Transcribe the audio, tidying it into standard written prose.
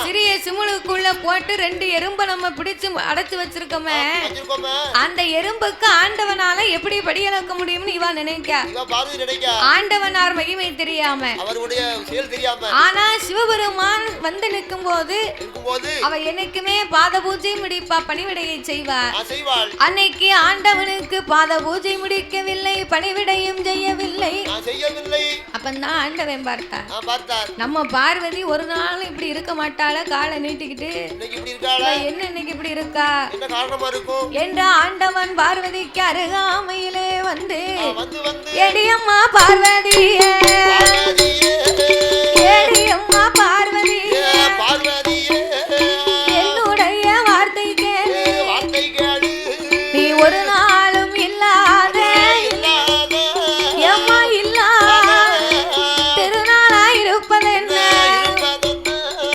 சிறிய சிமுளுக்குள்ள போட்டு 2 எறும்பை நம்ம பிடிச்சு அடைச்சு வச்சிருக்கோமே, அந்த எறும்புக்கு ஆண்டவனால எப்படி படியளக்க முடியும்னு இவ நினைக்க. ஆண்டவனார் மகிமை தெரியாம, அவருடைய செயல் தெரியாம. ஆனா சிவபெருமான் வந்து நிற்கும் போது அவ என்னைக்குமே பாத பூஜை முடிப்பா, பணிவிடையை செய்வார். அன்னைக்கு ஆண்டவனுக்கு பாத பூஜை முடிக்கவில்லை, பணிவிடையும் செய்யவில்லை. அப்பந்தான் ஆண்டவன் பார்த்தார், நம்ம பார்வதி ஒரு நாள் இப்படி இருக்க மாட்டாள, காலை நீட்டிக்கிட்டு என்ன இன்னைக்கு இப்படி இருக்கா என்ற ஆண்டவன் பார்வதிக்கு அருகாமையிலே வந்து எடியம்மா பார்வதியே, எடியம்மா பார்வதியே,